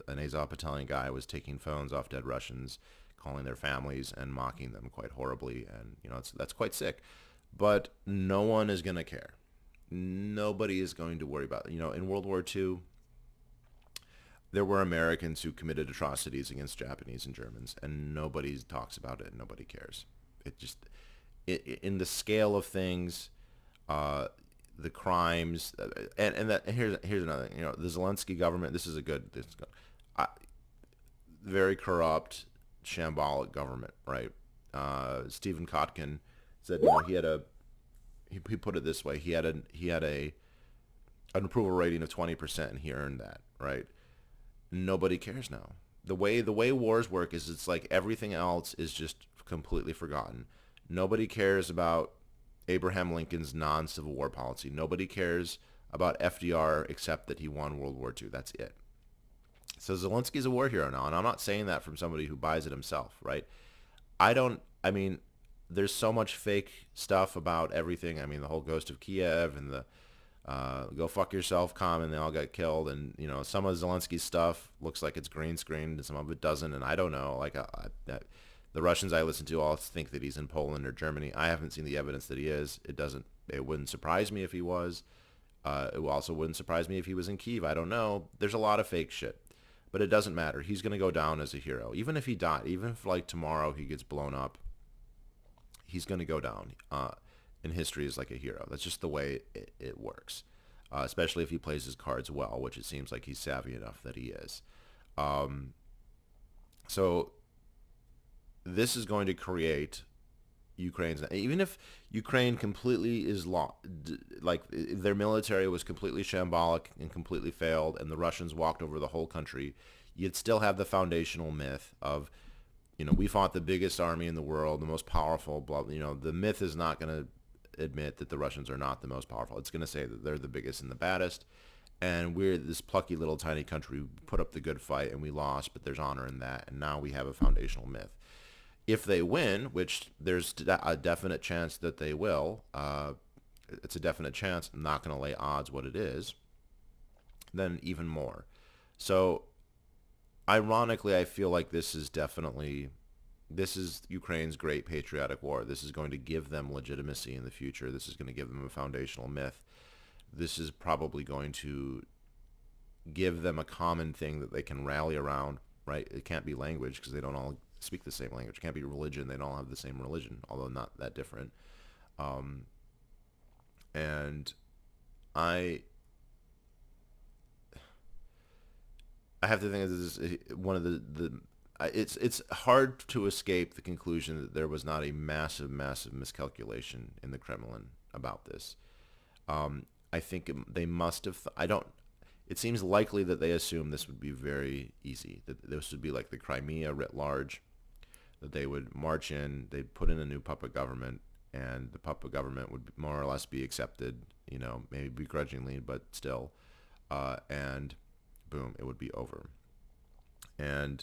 An Azov battalion guy was taking phones off dead Russians, calling their families and mocking them quite horribly, and that's quite sick. But no one is going to care. Nobody is going to worry about it. In World War II, there were Americans who committed atrocities against Japanese and Germans, and nobody talks about it, and nobody cares. It just, in the scale of things, uh, the crimes, and here's another thing. The Zelensky government. Uh, very corrupt, shambolic government, right? Stephen Kotkin said, he put it this way: he had a an approval rating of 20%, and he earned that, right? Nobody cares now. The way wars work is it's like everything else is just completely forgotten. Nobody cares about Abraham Lincoln's non-Civil War policy. Nobody cares about FDR except that he won World War II. That's it. So Zelensky's a war hero now, and I'm not saying that from somebody who buys it himself, right? I mean, there's so much fake stuff about everything. I mean, the whole Ghost of Kiev and the go fuck yourself comment, they all got killed, and some of Zelensky's stuff looks like it's green screened and some of it doesn't, and I don't know. The Russians I listen to all think that he's in Poland or Germany. I haven't seen the evidence that he is. It wouldn't surprise me if he was. It also wouldn't surprise me if he was in Kyiv. I don't know. There's a lot of fake shit, but it doesn't matter. He's going to go down as a hero, even if he died, even if like tomorrow he gets blown up. He's going to go down in history as like a hero. That's just the way it works, especially if he plays his cards well, which it seems like he's savvy enough that he is. So this is going to create Ukraine's, even if Ukraine completely is like their military was completely shambolic and completely failed, and the Russians walked over the whole country, you'd still have the foundational myth of, we fought the biggest army in the world, the most powerful, blah, the myth is not going to admit that the Russians are not the most powerful. It's going to say that they're the biggest and the baddest, and we're this plucky little tiny country who put up the good fight and we lost, but there's honor in that, and now we have a foundational myth. If they win, which there's a definite chance that they will, it's a definite chance, I'm not going to lay odds what it is, then even more. So ironically, I feel like this is Ukraine's great patriotic war. This is going to give them legitimacy in the future. This is going to give them a foundational myth. This is probably going to give them a common thing that they can rally around, right? It can't be language because they don't all speak the same language. It can't be religion. They don't all have the same religion, although not that different. And I have to think this is one of it's hard to escape the conclusion that there was not a massive miscalculation in the Kremlin about this. I think they must have. It seems likely that they assumed this would be very easy. That this would be like the Crimea writ large. That they would march in, they'd put in a new puppet government, and the puppet government would more or less be accepted. Maybe begrudgingly, but still, and boom, it would be over. And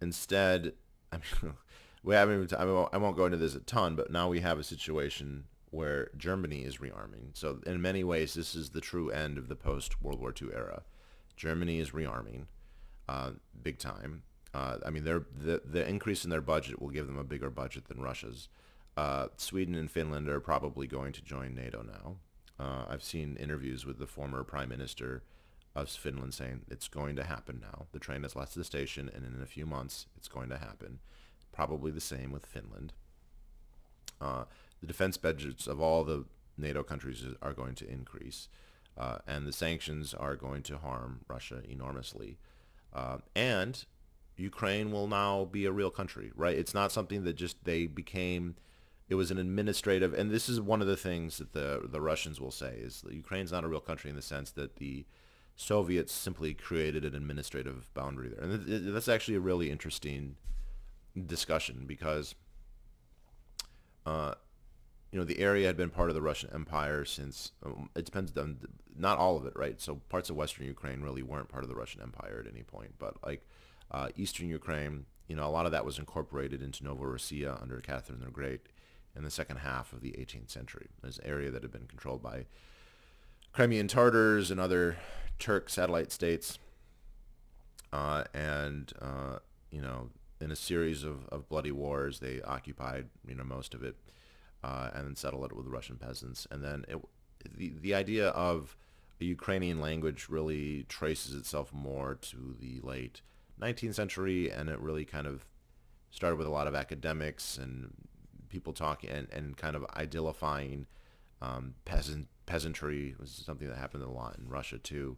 instead, I mean, we haven't. I won't go into this a ton, but now we have a situation where Germany is rearming. So in many ways, this is the true end of the post-World War II era. Germany is rearming, big time. I mean, the increase in their budget will give them a bigger budget than Russia's. Sweden and Finland are probably going to join NATO now. I've seen interviews with the former prime minister of Finland saying it's going to happen now. The train has left the station, and in a few months, it's going to happen. Probably the same with Finland. The defense budgets of all the NATO countries are going to increase, and the sanctions are going to harm Russia enormously. And Ukraine will now be a real country, right? It's not something that just they became. It was an administrative, and this is one of the things that the Russians will say is that Ukraine's not a real country in the sense that the Soviets simply created an administrative boundary there, and that's actually a really interesting discussion because, the area had been part of the Russian Empire since it depends on not all of it, right? So parts of Western Ukraine really weren't part of the Russian Empire at any point, but like. Eastern Ukraine, a lot of that was incorporated into Novorossiya under Catherine the Great in the second half of the 18th century. There's an area that had been controlled by Crimean Tartars and other Turk satellite states. In a series of bloody wars, they occupied, most of it and then settled it with the Russian peasants. And then the idea of the Ukrainian language really traces itself more to the late 19th century, and it really kind of started with a lot of academics and people talking and kind of idealifying peasantry was something that happened a lot in Russia too,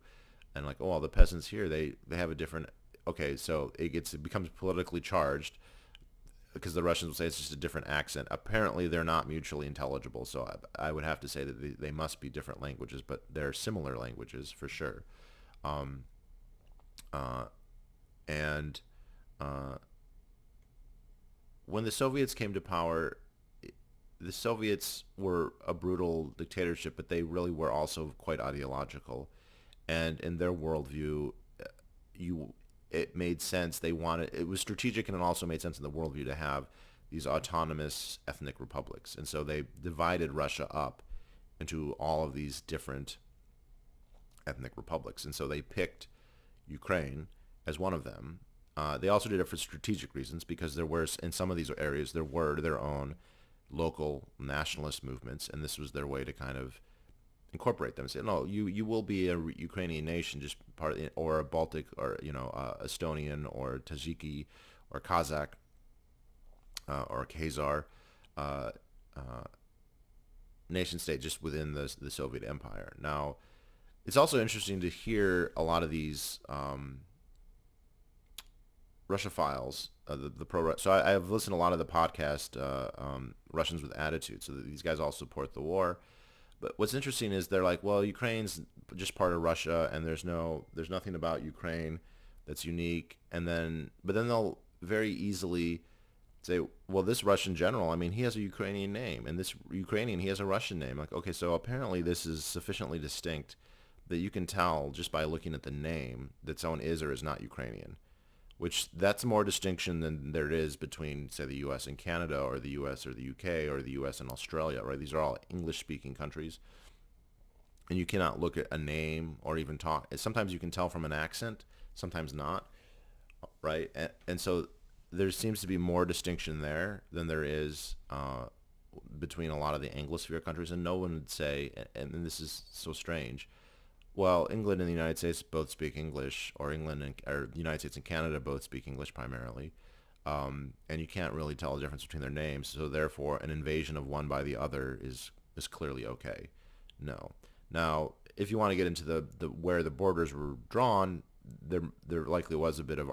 and like, oh, all the peasants here, they have a different. Okay, so it becomes politically charged because the Russians will say it's just a different accent. Apparently, they're not mutually intelligible, so I would have to say that they must be different languages, but they're similar languages for sure. Um, uh, and uh, when the Soviets came to power, the Soviets were a brutal dictatorship, but they really were also quite ideological. And in their worldview, you it made sense. They wanted it was strategic, and it also made sense in the worldview to have these autonomous ethnic republics. And so they divided Russia up into all of these different ethnic republics. And so they picked Ukraine as one of them. They also did it for strategic reasons because there were in some of these areas there were their own local nationalist movements, and this was their way to kind of incorporate them and say, no, you will be a Ukrainian nation, just part of, or a Baltic or Estonian or Tajiki or Kazakh or Khazar uh, uh, nation state just within the Soviet Empire. Now, it's also interesting to hear a lot of these Russophiles, the pro. So I've listened to a lot of the podcast Russians with Attitude. So these guys all support the war. But what's interesting is they're like, well, Ukraine's just part of Russia, and there's nothing about Ukraine that's unique. But then they'll very easily say, well, this Russian general, I mean, he has a Ukrainian name, and this Ukrainian, he has a Russian name. Like, okay, so apparently this is sufficiently distinct that you can tell just by looking at the name that someone is or is not Ukrainian, which that's more distinction than there is between, say, the U.S. and Canada, or the U.S. or the U.K., or the U.S. and Australia, right? These are all English-speaking countries. And you cannot look at a name or even talk. Sometimes you can tell from an accent, sometimes not, right? And so there seems to be more distinction there than there is between a lot of the Anglosphere countries. And no one would say, and this is so strange, well, England and the United States both speak English, or or the United States and Canada both speak English primarily, and you can't really tell the difference between their names. So therefore, an invasion of one by the other is clearly okay. No. Now, if you want to get into the where the borders were drawn, there likely was a bit of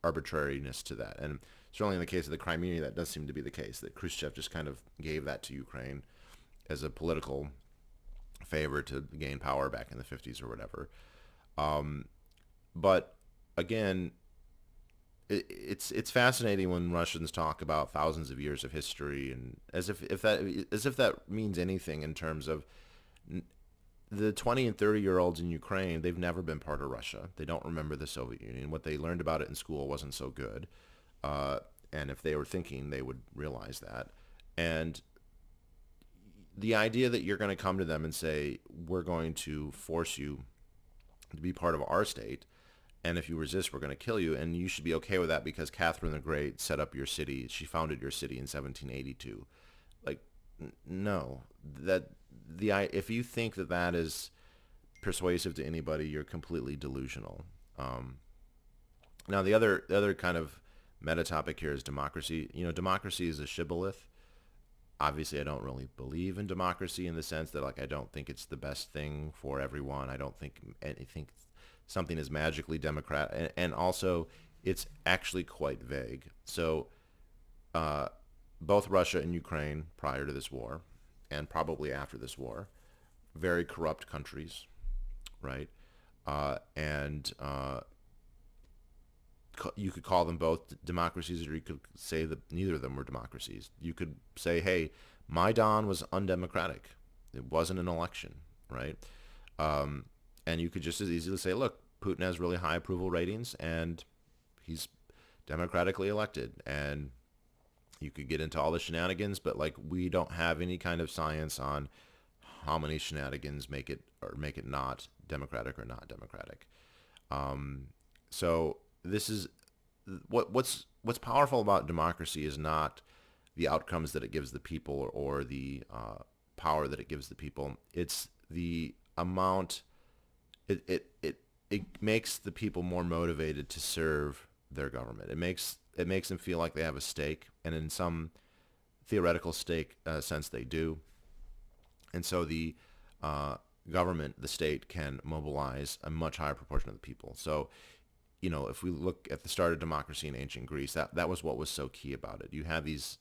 arbitrariness to that, and certainly in the case of the Crimea, that does seem to be the case. That Khrushchev just kind of gave that to Ukraine as a political favor to gain power back in the 50s or whatever. But again, it's fascinating when Russians talk about thousands of years of history, and as if that means anything in terms of the 20 and 30-year-olds in Ukraine. They've never been part of Russia. They don't remember the Soviet Union. What they learned about it in school wasn't so good. And if they were thinking, they would realize that. And the idea that you're going to come to them and say, we're going to force you to be part of our state, and if you resist, we're going to kill you, and you should be okay with that because Catherine the Great set up your city. She founded your city in 1782. Like, no. If you think that is persuasive to anybody, you're completely delusional. Now, the other kind of meta topic here is democracy. Democracy is a shibboleth. Obviously, I don't really believe in democracy in the sense that, like, I don't think it's the best thing for everyone. I don't think anything, something is magically democratic, and also it's actually quite vague. So, both Russia and Ukraine, prior to this war, and probably after this war, very corrupt countries, right? And you could call them both democracies, or you could say that neither of them were democracies. You could say, hey, Maidan was undemocratic. It wasn't an election, right? And you could just as easily say, look, Putin has really high approval ratings, and he's democratically elected. And you could get into all the shenanigans, but like, we don't have any kind of science on how many shenanigans make it not democratic or not democratic. So this is what's powerful about democracy is not the outcomes that it gives the people or the power that it gives the people. It's the amount, it makes the people more motivated to serve their government. It makes them feel like they have a stake, and in some theoretical stake sense, they do. And so the government, the state, can mobilize a much higher proportion of the people. So, if we look at the start of democracy in ancient Greece, that was what was so key about it. You have these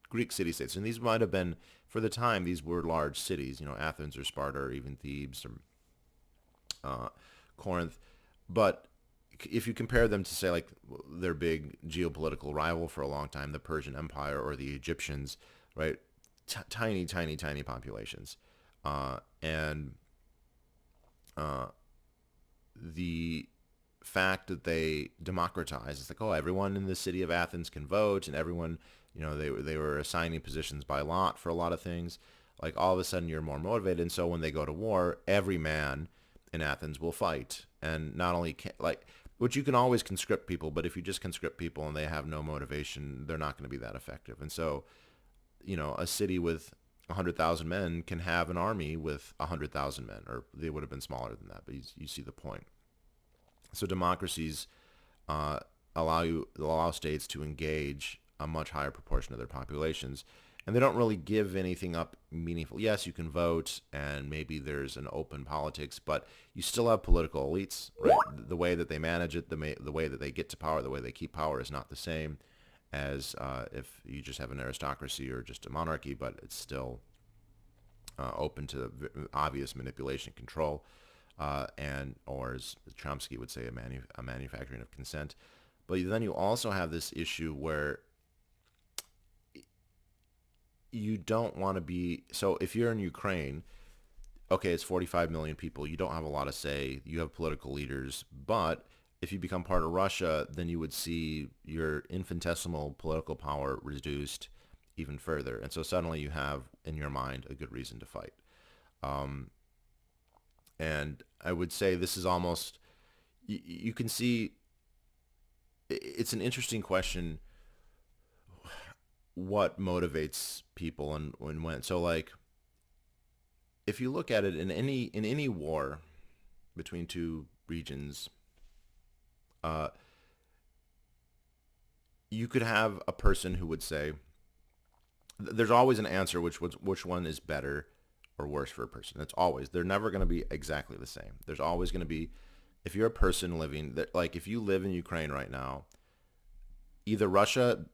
Greek city-states, and these might have been, for the time, these were large cities, Athens or Sparta or even Thebes or Corinth. But if you compare them to, say, like their big geopolitical rival for a long time, the Persian Empire or the Egyptians, right? Tiny, tiny, tiny populations. And the fact that they democratized, it's like, oh, everyone in the city of Athens can vote, and everyone, they were assigning positions by lot for a lot of things. Like, all of a sudden, you're more motivated, and so when they go to war, every man in Athens will fight, and not only which you can always conscript people, but if you just conscript people and they have no motivation, they're not going to be that effective. And so, a city with 100,000 men can have an army with 100,000 men, or they would have been smaller than that, but you see the point. So democracies allow states to engage a much higher proportion of their populations, and they don't really give anything up meaningful. Yes, you can vote, and maybe there's an open politics, but you still have political elites, right? The way that they manage it, the way that they get to power, the way they keep power is not the same as if you just have an aristocracy or just a monarchy, but it's still open to obvious manipulation and control, or as Chomsky would say, a manufacturing of consent. But then you also have this issue where you don't want to be, so if you're in Ukraine, okay, it's 45 million people. You don't have a lot of say. You have political leaders. But if you become part of Russia, then you would see your infinitesimal political power reduced even further. And so suddenly you have, in your mind, a good reason to fight. And I would say this is almost, you can see, it's an interesting question, what motivates people and when. So, like, if you look at it in any war between two regions, you could have a person who would say, there's always an answer which one is better or worse for a person. They're never going to be exactly the same. There's always going to be, if you're a person living, like if you live in Ukraine right now, either Russia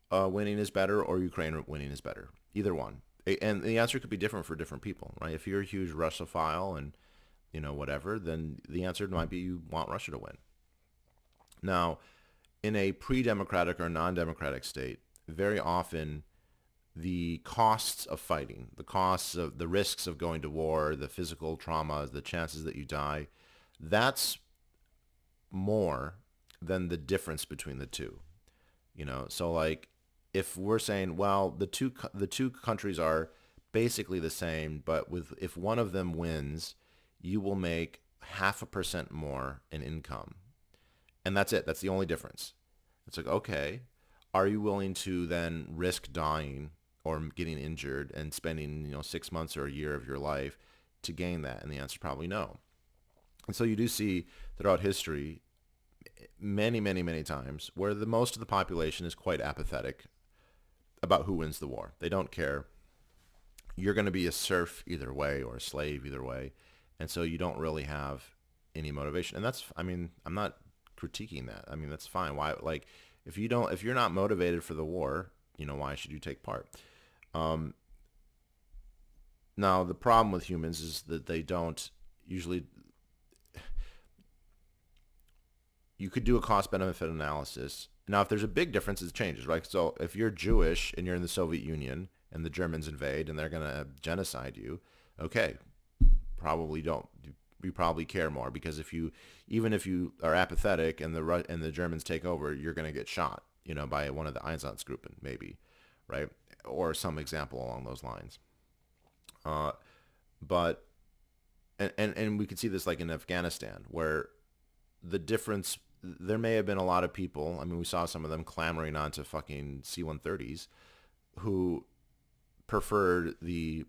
winning is better or Ukraine winning is better. Either one. And the answer could be different for different people, right? If you're a huge Russophile and, whatever, then the answer might be you want Russia to win. Now, in a pre-democratic or non-democratic state, very often the costs of fighting, the costs of the risks of going to war, the physical trauma, the chances that you die, that's more than the difference between the two. So like if we're saying, well, the two countries are basically the same, but if one of them wins, you will make 0.5% more in income. And that's it. That's the only difference. It's like, okay, are you willing to then risk dying or getting injured and spending, 6 months or a year of your life to gain that? And the answer is probably no. And so you do see throughout history many, many, many times where most of the population is quite apathetic about who wins the war. They don't care. You're going to be a serf either way or a slave either way. And so you don't really have any motivation. And I'm not critiquing that. That's fine. Why, like, if you're not motivated for the war, why should you take part? Now, the problem with humans is that they don't usually, you could do a cost-benefit analysis. Now, if there's a big difference, it changes, right? So if you're Jewish and you're in the Soviet Union and the Germans invade and they're going to genocide you, okay, you probably care more, because even if you are apathetic and the Germans take over, you're going to get shot, by one of the Einsatzgruppen, maybe, right? Or some example along those lines. But we could see this like in Afghanistan, where the difference, there may have been a lot of people, we saw some of them clamoring onto fucking C-130s who preferred the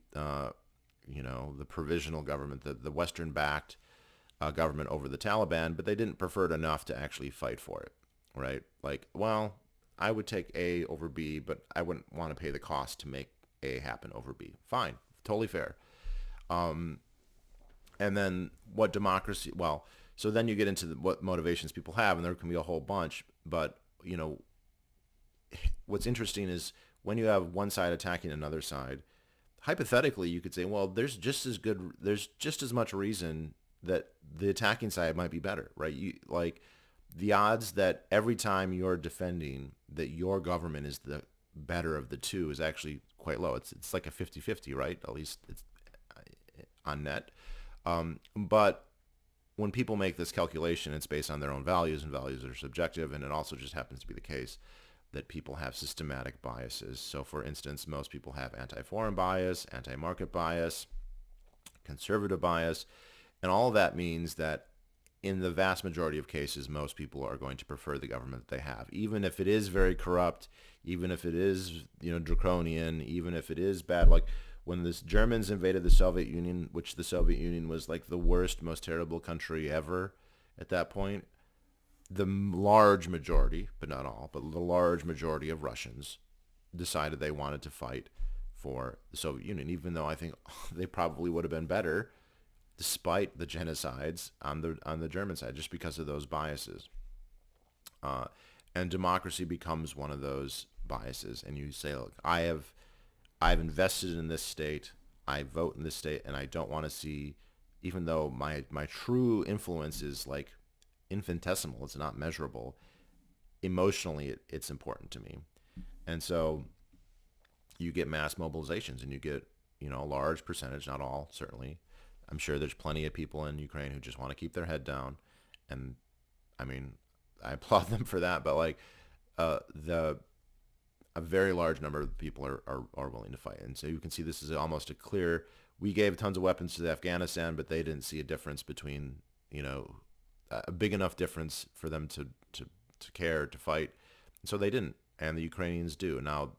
the provisional government, the Western-backed government over the Taliban, but they didn't prefer it enough to actually fight for it, right? Like, well, I would take A over B, but I wouldn't want to pay the cost to make A happen over B. Fine, totally fair. Um, and then what democracy? Well, so then you get into what motivations people have, and there can be a whole bunch. But what's interesting is when you have one side attacking another side, hypothetically, you could say, well, there's just as much reason that the attacking side might be better, right? The odds that every time you're defending that your government is the better of the two is actually quite low. It's like a 50-50, right? At least it's on net. But when people make this calculation, it's based on their own values, and values are subjective, and it also just happens to be the case that people have systematic biases. So for instance, most people have anti-foreign bias, anti-market bias, conservative bias, and all of that means that in the vast majority of cases, most people are going to prefer the government that they have, even if it is very corrupt, even if it is, draconian, even if it is bad. Like when the Germans invaded the Soviet Union, which the Soviet Union was like the worst, most terrible country ever at that point, the large majority, but not all, but the large majority of Russians decided they wanted to fight for the Soviet Union, even though I think they probably would have been better despite the genocides on the German side, just because of those biases. And democracy becomes one of those biases. And you say, look, I've invested in this state, I vote in this state, and I don't want to see, even though my true influence is like infinitesimal, it's not measurable, emotionally it's important to me. And so you get mass mobilizations, and you get, a large percentage, not all, certainly. I'm sure there's plenty of people in Ukraine who just want to keep their head down, and I mean, I applaud them for that. But like, a very large number of people are willing to fight, and so you can see this is almost a clear. We gave tons of weapons to Afghanistan, but they didn't see a difference between, a big enough difference for them to care to fight, so they didn't, and the Ukrainians do now.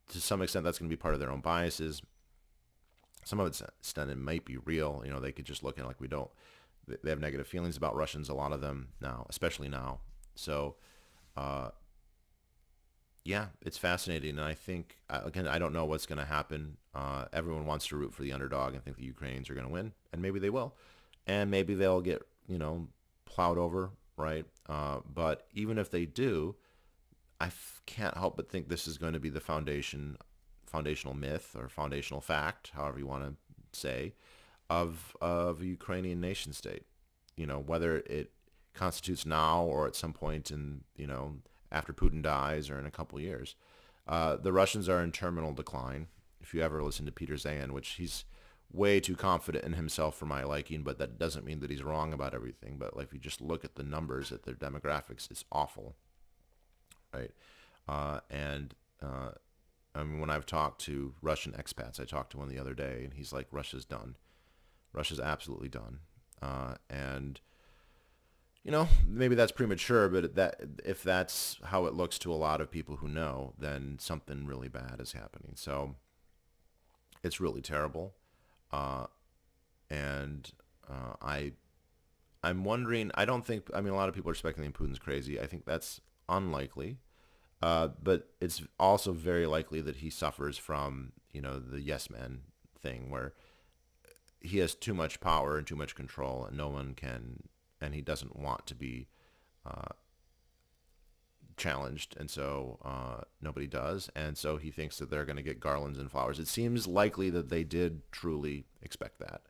To some extent, that's going to be part of their own biases. Some of its extent, it might be real. They could just look at it like we don't. They have negative feelings about Russians, a lot of them now, especially now. So, yeah, it's fascinating. And I think, again, I don't know what's going to happen. Everyone wants to root for the underdog and think the Ukrainians are going to win, and maybe they will. And maybe they'll get, plowed over, right? But even if they do, can't help but think this is going to be the foundational myth or foundational fact, however you want to say, of a Ukrainian nation state. Whether it constitutes now or at some point in, after Putin dies or in a couple years. The Russians are in terminal decline. If you ever listen to Peter Zayan, which he's way too confident in himself for my liking, but that doesn't mean that he's wrong about everything. But like, if you just look at the numbers, at their demographics, it's awful, right? And I mean, when I've talked to Russian expats, I talked to one the other day, and he's like, Russia's done. Russia's absolutely done. And, maybe that's premature, but if that's how it looks to a lot of people who know, then something really bad is happening. So it's really terrible. And I'm wondering, I don't think, I mean, a lot of people are speculating Putin's crazy. I think that's unlikely. But it's also very likely that he suffers from, the yes man thing, where he has too much power and too much control, and no one can, and he doesn't want to be challenged, and so nobody does, and so he thinks that they're going to get garlands and flowers. It seems likely that they did truly expect that,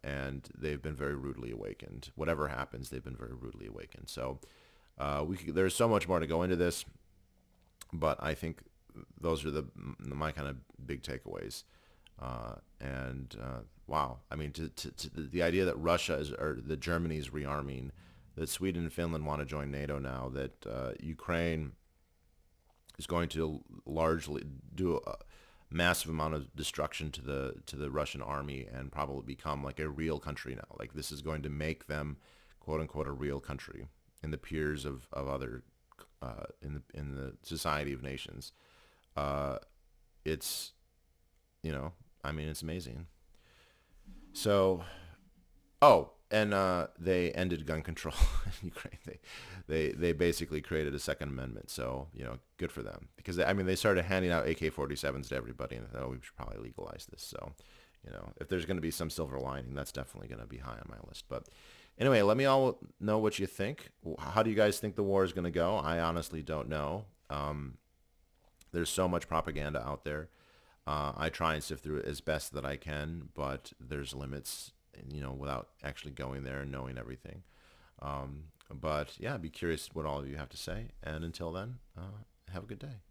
and they've been very rudely awakened. Whatever happens, they've been very rudely awakened. So there's so much more to go into this, but I think those are my kind of big takeaways. Wow, I mean, to the idea that Russia or that Germany is rearming, that Sweden and Finland want to join NATO now, that Ukraine is going to largely do a massive amount of destruction to the Russian army and probably become like a real country now. Like, this is going to make them, quote unquote, a real country in the peers of other in the society of nations. It's I mean, it's amazing. So, oh, and they ended gun control in Ukraine. They basically created a Second Amendment. So, good for them. Because, I mean, they started handing out AK-47s to everybody, and they thought, oh, we should probably legalize this. So, if there's going to be some silver lining, that's definitely going to be high on my list. But anyway, let me all know what you think. How do you guys think the war is going to go? I honestly don't know. There's so much propaganda out there. I try and sift through it as best that I can, but there's limits, without actually going there and knowing everything. But yeah, I'd be curious what all of you have to say. And until then, have a good day.